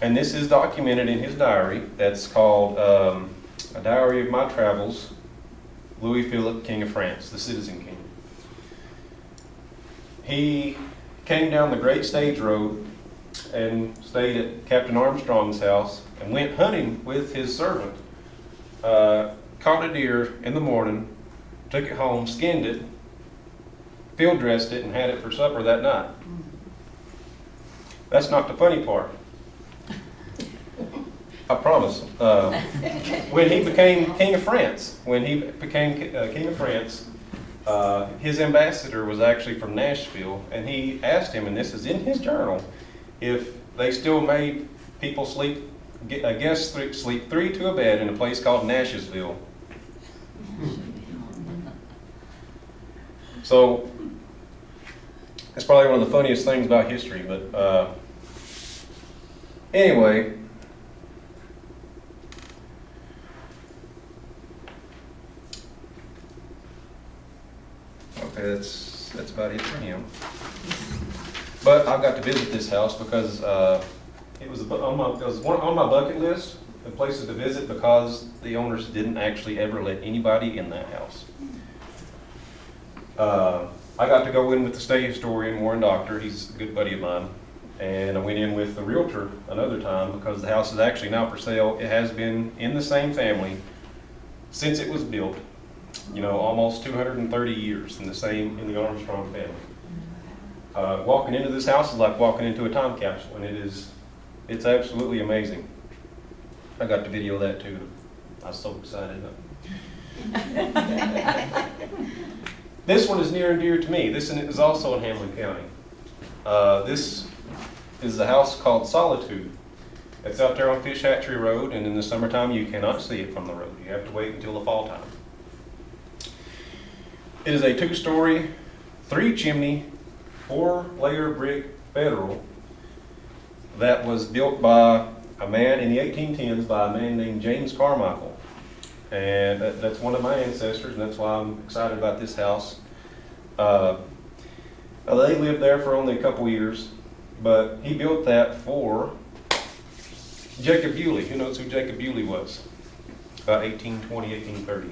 And this is documented in his diary. That's called A Diary of My Travels, Louis Philippe, King of France, the Citizen King. He came down the Great Stage Road and stayed at Captain Armstrong's house and went hunting with his servant. Caught a deer in the morning, took it home, skinned it, field dressed it, and had it for supper that night. That's not the funny part. I promise. When he became King of France, his ambassador was actually from Nashville, and he asked him, and this is in his journal, if they still made people sleep 3 to a bed in a place called Nashville. So it's probably one of the funniest things about history, but anyway. Okay, that's about it for him. But I got to visit this house because it was on my bucket list of places to visit because the owners didn't actually ever let anybody in that house. I got to go in with the state historian, Warren Doctor. He's a good buddy of mine. And I went in with the realtor another time because the house is actually now for sale. It has been in the same family since it was built. You know, almost 230 years in the Armstrong family. Walking into this house is like walking into a time capsule, and it's absolutely amazing. I got to video that too. I was so excited. This one is near and dear to me. This is also in Hamblen County. This is a house called Solitude. It's out there on Fish Hatchery Road, and in the summertime you cannot see it from the road. You have to wait until the fall time. It is a 2-story, 3-chimney, 4-layer brick federal that was built by a man in the 1810s by a man named James Carmichael. And that's one of my ancestors, and that's why I'm excited about this house. They lived there for only a couple years, but he built that for Jacob Bewley. Who knows who Jacob Bewley was? About 1820, 1830.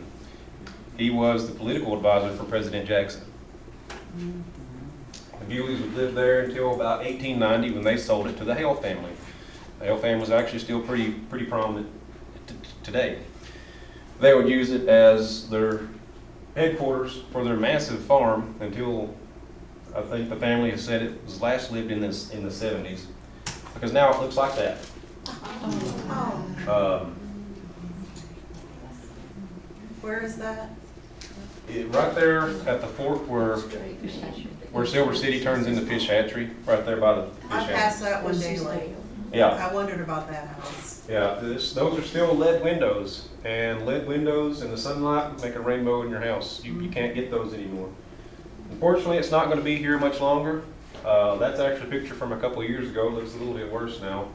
He was the political advisor for President Jackson. The Bewleys would live there until about 1890 when they sold it to the Hale family. The Hale family was actually still pretty prominent today. They would use it as their headquarters for their massive farm until I think the family has said it was last lived in the 70s, because now it looks like that. Where is that? Right there at the fork where Silver City turns into Fish Hatchery, right there by the Fish Hatchery. I passed that one daily. Yeah. I wondered about that house. Yeah, those are still lead windows, and lead windows and the sunlight make a rainbow in your house. You can't get those anymore. Unfortunately, it's not going to be here much longer. That's actually a picture from a couple of years ago. It looks a little bit worse now.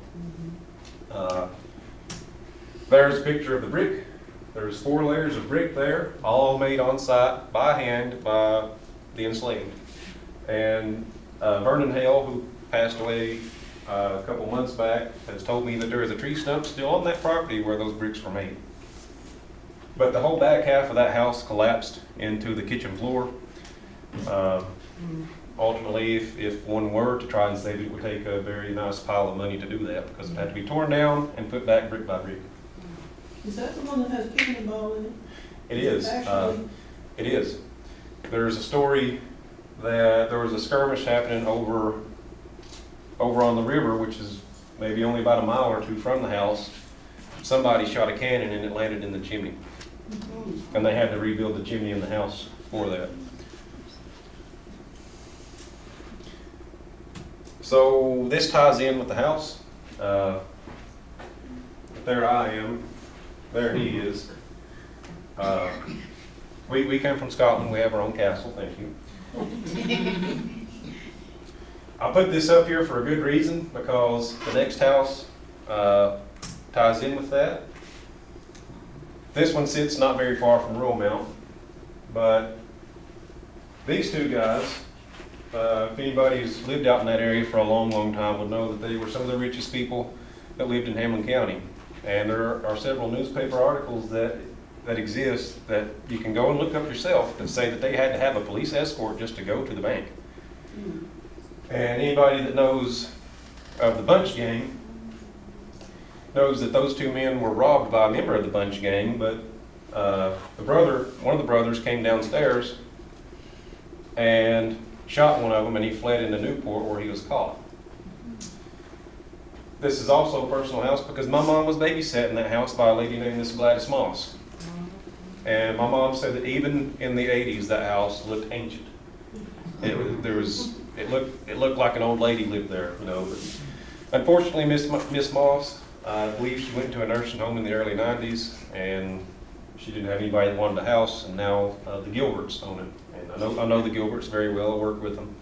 There's a picture of the brick. There's 4 layers of brick there, all made on site by hand by the enslaved. And Vernon Hale, who passed away a couple months back, has told me that there is a tree stump still on that property where those bricks were made. But the whole back half of that house collapsed into the kitchen floor. Ultimately, if one were to try and save it, it would take a very nice pile of money to do that, because it had to be torn down and put back brick by brick. Is that the one that has picnic ball in it? It is. Actually, It is. There's a story that there was a skirmish happening over on the river, which is maybe only about a mile or 2 from the house. Somebody shot a cannon and it landed in the chimney. And they had to rebuild the chimney in the house for that. So this ties in with the house. There I am. There he is. We came from Scotland. We have our own castle. Thank you. I put this up here for a good reason, because the next house ties in with that. This one sits not very far from Rural Mount, but these 2 guys, if anybody who's lived out in that area for a long, long time would know that they were some of the richest people that lived in Hamlin County. And there are several newspaper articles that exist that you can go and look up yourself that say that they had to have a police escort just to go to the bank. And anybody that knows of the Bunch gang knows that those two men were robbed by a member of the Bunch gang, but one of the brothers came downstairs and shot one of them, and he fled into Newport where he was caught. This is also a personal house because my mom was babysat in that house by a lady named Miss Gladys Moss. And my mom said that even in the 80s, that house looked ancient. It looked like an old lady lived there, you know. But unfortunately, Miss Moss, I believe she went to a nursing home in the early 90s, and she didn't have anybody that wanted the house, and now the Gilberts own it. And I know the Gilberts very well. I work with them.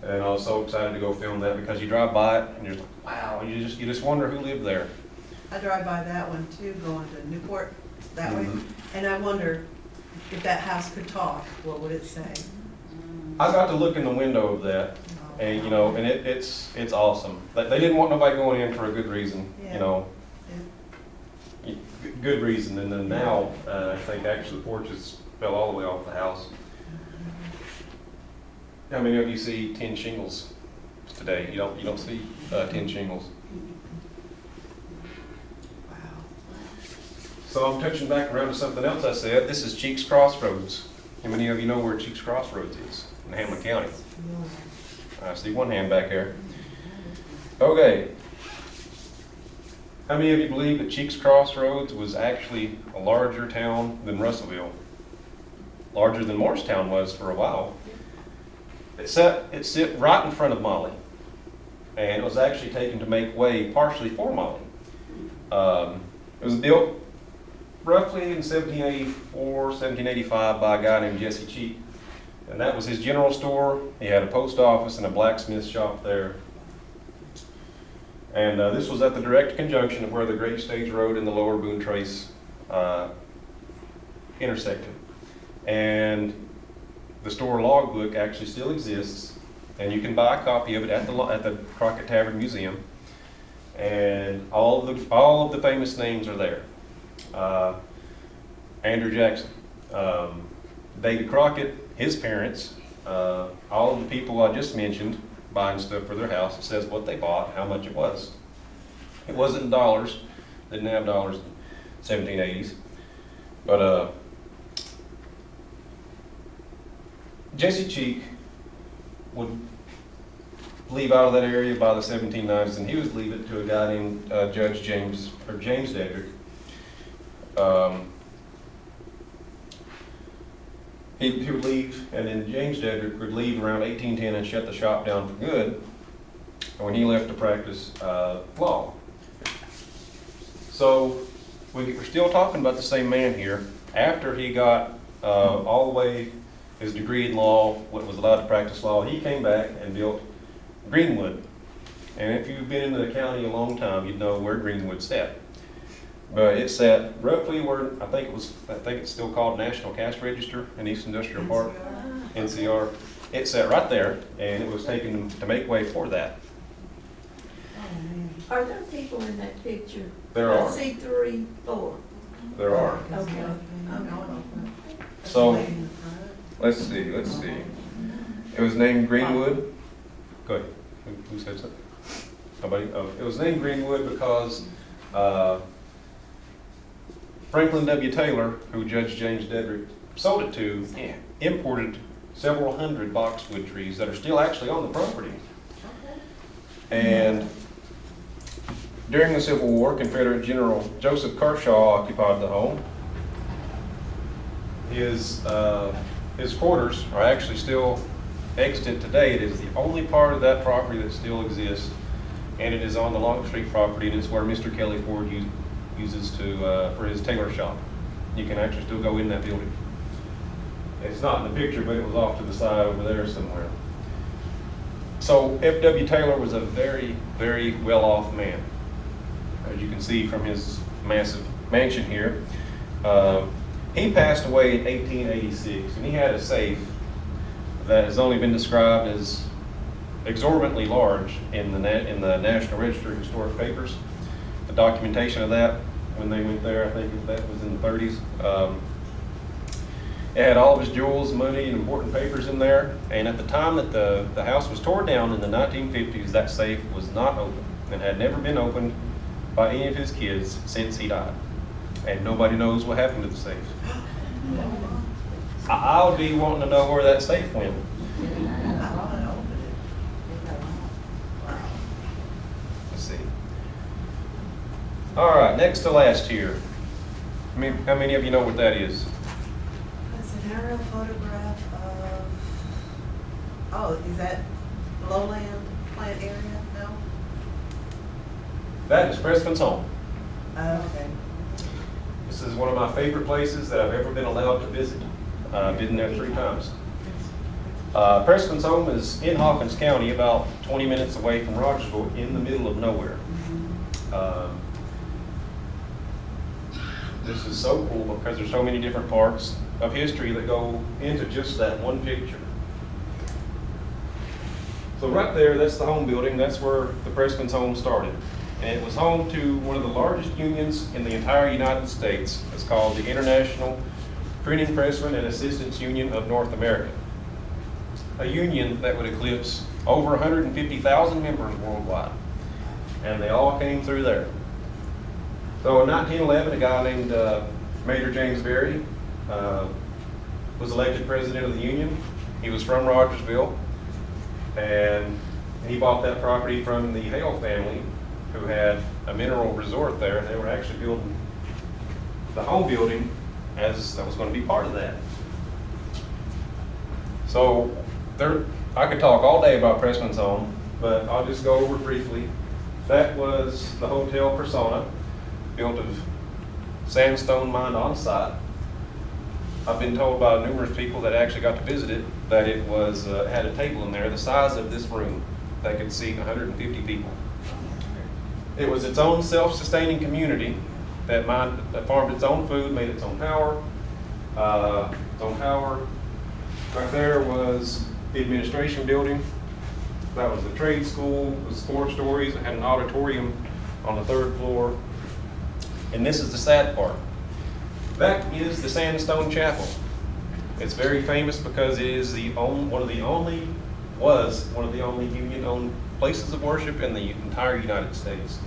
And I was so excited to go film that because you drive by it and you're just like, wow, you just wonder who lived there. I drive by that one too, going to Newport that way, Mhm. and I wonder if that house could talk, what would it say? I got to look in the window of that, and you know, and it's awesome. They didn't want nobody going in for a good reason, Yeah. you know. Good reason, and then now I think actually the porches fell all the way off the house. How many of you see tin shingles today? You don't see tin shingles. Wow. So I'm touching back around to something else I said. This is Cheeks Crossroads. How many of you know where Cheeks Crossroads is in Hamlin County? I see one hand back there. Okay. How many of you believe that Cheeks Crossroads was actually a larger town than Russellville? Larger than Morristown was for a while. It sit right in front of Molly, and it was actually taken to make way partially for Molly. It was built roughly in 1784, 1785 by a guy named Jesse Cheek, and that was his general store. He had a post office and a blacksmith shop there. And this was at the direct conjunction of where the Great Stage Road and the Lower Boone Trace intersected. And the store logbook actually still exists, and you can buy a copy of it at the Crockett Tavern Museum. And all of the famous names are there. Andrew Jackson, David Crockett, his parents, all of the people I just mentioned buying stuff for their house. It says what they bought, how much it was. It wasn't in dollars. Didn't have dollars in 1780s. But Jesse Cheek would leave out of that area by the 1790s, and he was leaving to a guy named Judge James Dedrick. He would leave, and then James Dedrick would leave around 1810 and shut the shop down for good when he left to practice law. So we're still talking about the same man here. After he got all the way his degree in law, was allowed to practice law, he came back and built Greenwood. And if you've been in the county a long time, you'd know where Greenwood's at. But it's at roughly where I think it's still called National Cash Register in East Industrial Park, NCR. It's at right there, and it was taken to make way for that. Are there people in that picture? There are. I see 3, 4. There are. Okay. So let's see. It was named Greenwood. Go ahead. Who said so? Nobody? Oh, it was named Greenwood because Franklin W. Taylor, who Judge James Dedrick sold it to, imported several hundred boxwood trees that are still actually on the property. And during the Civil War, Confederate General Joseph Kershaw occupied the home. His quarters are actually still extant today. It is the only part of that property that still exists, and it is on the Longstreet property, and it's where Mr. Kelly Ford uses for his tailor shop. You can actually still go in that building. It's not in the picture, but it was off to the side over there somewhere. So F.W. Taylor was a very, very well-off man, as you can see from his massive mansion here. He passed away in 1886, and he had a safe that has only been described as exorbitantly large in the National Register of Historic Papers. The documentation of that, when they went there, I think that was in the 30s. It had all of his jewels, money, and important papers in there. And at the time that the house was torn down in the 1950s, that safe was not open and had never been opened by any of his kids since he died. And nobody knows what happened to the safe. I would be wanting to know where that safe went. Let's see. All right, next to last here. How many of you know what that is? That's an aerial photograph of, oh, is that lowland plant area? No? That is Pressman's home. Okay. This is one of my favorite places that I've ever been allowed to visit. I've been there 3 times. Pressman's home is in Hawkins County, about 20 minutes away from Rogersville, in the middle of nowhere. This is so cool because there's so many different parts of history that go into just that one picture. So right there, that's the home building. That's where the Pressman's home started. And it was home to one of the largest unions in the entire United States. It's called the International Printing Pressmen and Assistants Union of North America. A union that would eclipse over 150,000 members worldwide. And they all came through there. So in 1911, a guy named Major James Berry was elected president of the union. He was from Rogersville, and he bought that property from the Hale family, who had a mineral resort there, and they were actually building the home building as that was going to be part of that. So I could talk all day about Pressman's home, but I'll just go over briefly. That was the Hotel Persona, built of sandstone mined on site. I've been told by numerous people that actually got to visit it that it was had a table in there the size of this room that could seat 150 people. It was its own self-sustaining community that farmed its own food, made its own power. Right there was the administration building. That was the trade school. It was 4 stories. It had an auditorium on the 3rd floor. And this is the sad part. That is the Sandstone Chapel. It's very famous because it is one of the only union-owned places of worship in the entire United States.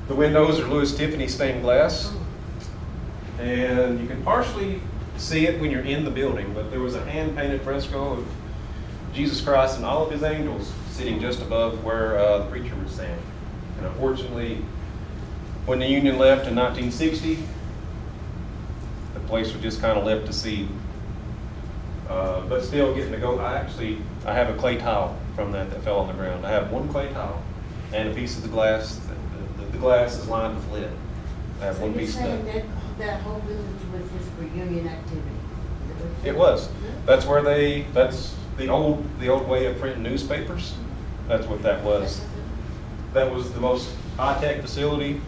The windows are Louis Tiffany stained glass, and you can partially see it when you're in the building, but there was a hand-painted fresco of Jesus Christ and all of his angels sitting just above where the preacher was standing. And unfortunately, when the Union left in 1960, the place was just kind of left to seed. But still getting to go. I have a clay tile from that fell on the ground. I have 1 clay tile and a piece of the glass. The glass is lined with lead. I have So 1 you're piece of saying that. that whole village was just for union activity? It was. That's where that's the old way of printing newspapers. That's what that was. That was the most high-tech facility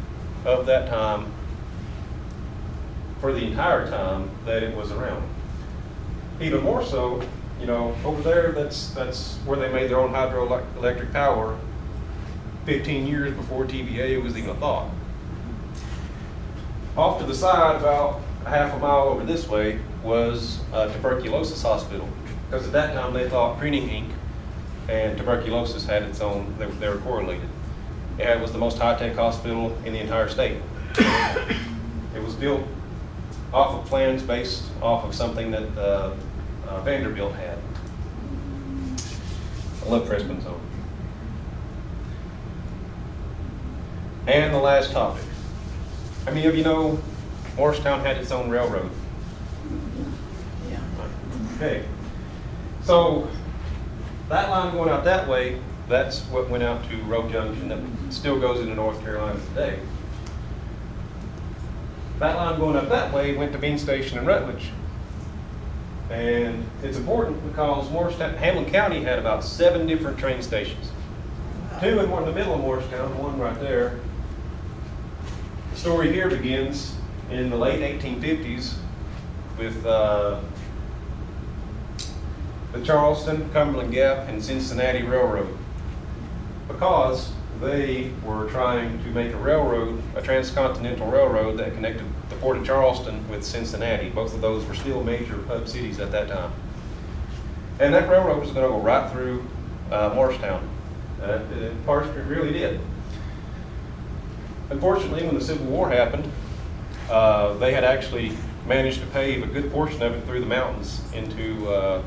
of that time for the entire time that it was around. Even more so, over there, that's where they made their own hydroelectric power 15 years before TVA was even a thought. Off to the side, about a half a mile over this way, was a tuberculosis hospital. Because at that time they thought printing ink and tuberculosis had its own, they were correlated. It was the most high-tech hospital in the entire state. It was built off of plans based off of something that Vanderbilt had. I love Pressman's home. And the last topic. How many of you know Morristown had its own railroad? Yeah. Okay. So that line going out that way, that's what went out to Road Junction that still goes into North Carolina today. That line going up that way went to Bean Station in Rutledge. And it's important because Hamblen County had about 7 different train stations. 2 in the middle of Morristown, 1 right there. The story here begins in the late 1850s with the Charleston, Cumberland Gap, and Cincinnati Railroad, because they were trying to make a railroad, a transcontinental railroad that connected the port of Charleston with Cincinnati. Both of those were still major hub cities at that time. And that railroad was going to go right through Morristown. It really did. Unfortunately, when the Civil War happened, they had actually managed to pave a good portion of it through the mountains into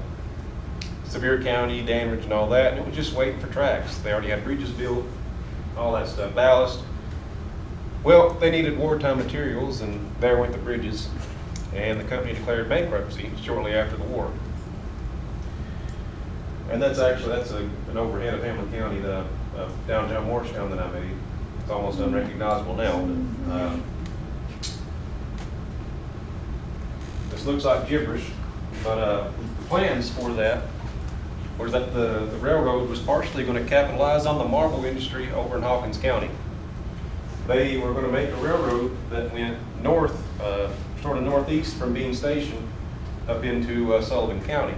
Sevier County, Danridge, and all that, and it was just waiting for tracks. They already had bridges built, all that stuff, ballast. Well, they needed wartime materials, and there went the bridges, and the company declared bankruptcy shortly after the war. And that's an overhead of Hamblen County, the downtown Morristown that I made. It's almost unrecognizable now, but this looks like gibberish, but the plans for that was that the railroad was partially going to capitalize on the marble industry over in Hawkins County. They were going to make a railroad that went north, sort of northeast from Bean Station up into Sullivan County.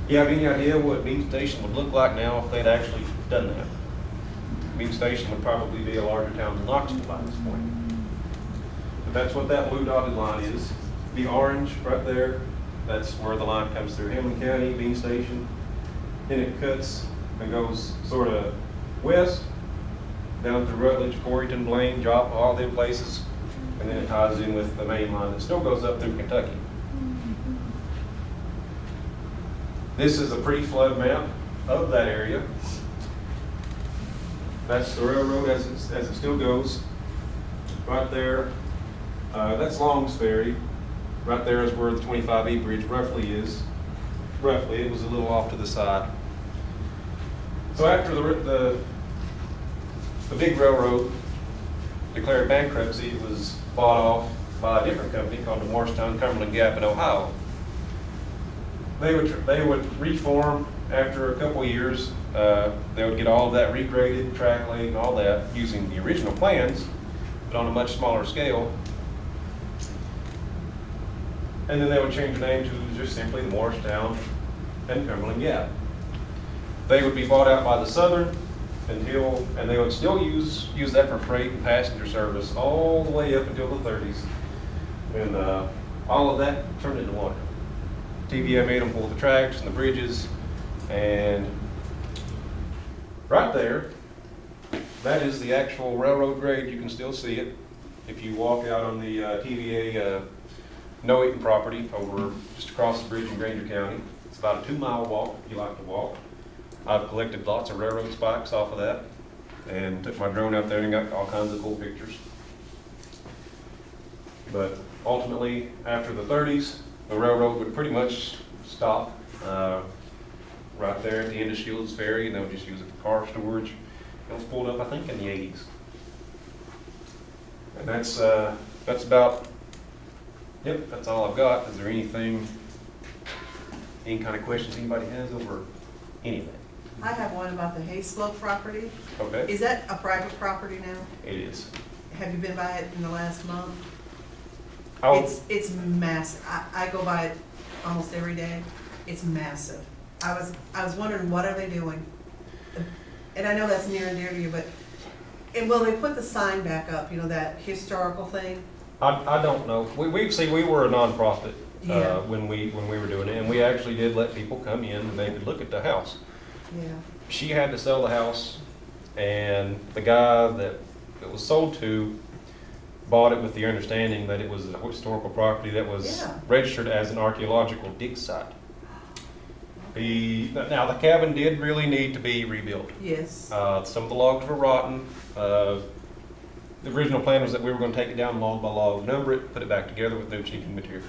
You have any idea what Bean Station would look like now if they'd actually done that? Bean Station would probably be a larger town than Knoxville by this point. But that's what that blue dotted line is. The orange right there, that's where the line comes through Hamblen County, Bean Station. Then it cuts and goes sort of west, down through Rutledge, Coreyton, Blaine, Joppa, all them places. And then it ties in with the main line that still goes up through Kentucky. This is a pre-flood map of that area. That's the railroad as it still goes. Right there, that's Long's Ferry. Right there is where the 25E bridge roughly is. Roughly, it was a little off to the side. So after the big railroad declared bankruptcy, it was bought off by a different company called the Morristown-Hamblen Gap in Ohio. They would reform after a couple years. They would get all of that regraded, track laid, and all that using the original plans, but on a much smaller scale. And then they would change the name to just simply the Morristown and Cumberland Gap. They would be bought out by the Southern and they would still use that for freight and passenger service all the way up until the 30s. And all of that turned into water. TVA made them pull the tracks and the bridges, and right there, that is the actual railroad grade. You can still see it if you walk out on the TVA No-Eaton property over just across the bridge in Granger County. It's about a 2-mile walk if you like to walk. I've collected lots of railroad spikes off of that and took my drone out there and got all kinds of cool pictures. But ultimately, after the 30s, the railroad would pretty much stop right there at the end of Shields Ferry, and they would just use it for car storage. It was pulled up, I think, in the 80s. And that's about, yep, that's all I've got. Is there any kind of questions anybody has over anything? I have one about the Hayslope property. Okay. Is that a private property now? It is. Have you been by it in the last month? Oh, It's massive. I go by it almost every day. It's massive. I was wondering, what are they doing? And I know that's near and dear to you, but, and will they put the sign back up, that historical thing? I don't know. We were a nonprofit Yeah. when we were doing it, and we actually did let people come in and they could look at the house. Yeah. She had to sell the house, and the guy that it was sold to bought it with the understanding that it was a historical property that was registered as an archaeological dig site. Now the cabin did really need to be rebuilt. Yes. Some of the logs were rotten. The original plan was that we were going to take it down log by log, number it, put it back together with new sheeting material.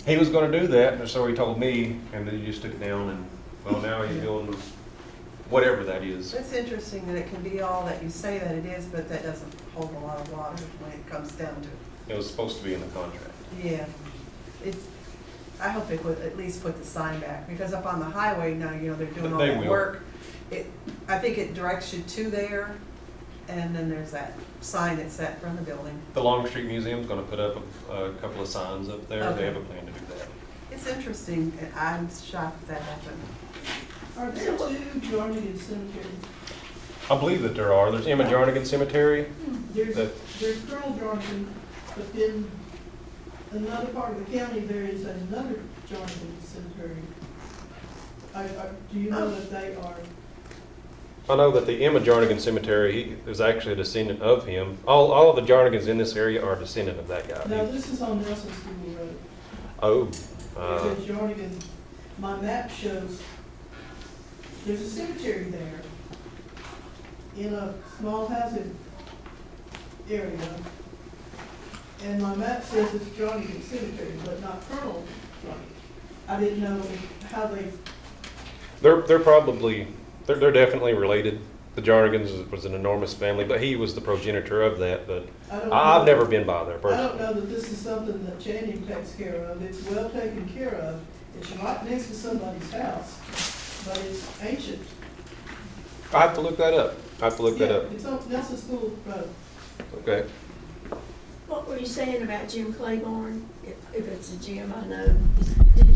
He was going to do that, and so he told me, and then he just took it down, and well, now he's building whatever that is. It's interesting that it can be all that you say that it is, but that doesn't hold a lot of water when it comes down to it. It was supposed to be in the contract. Yeah. I hope they would at least put the sign back, because up on the highway now, they're doing all They that will. work. I think it directs you to there, And then there's that sign that's set in front of the building. The Longstreet Museum's gonna put up a couple of signs up there. Okay. They have a plan to do that. It's interesting, and I'm shocked that happened. Are there two Jarnigan cemeteries? I believe that there are. There's Emma Jarnigan Cemetery. There's That- Colonel Jarnigan, but then another part of the county, there is another Jarnigan cemetery. Do you know that they are? I know that the Emma Jarnigan Cemetery, he is actually a descendant of him. All of the Jarnigans in this area are a descendant of that guy. No, this is on Nelson School Road. Oh, It says Jarnigan, my map shows, there's a cemetery there in a small housing area. And my map says it's Jarnigan Cemetery, but not Colonel Jarnigan. I didn't know how they, they're probably, they're definitely related. The Jarnigans was an enormous family, but he was the progenitor of that, but I don't know. I've never been by there I don't personally. know that this is something that Channing takes care of. It's well taken care of. It's right next to somebody's house, but it's ancient. I have to look that up. I have to look that Yeah, up. it's on Nelson School Road. Okay. What were you saying about Jim Claiborne? If it's a Jim, I know. Did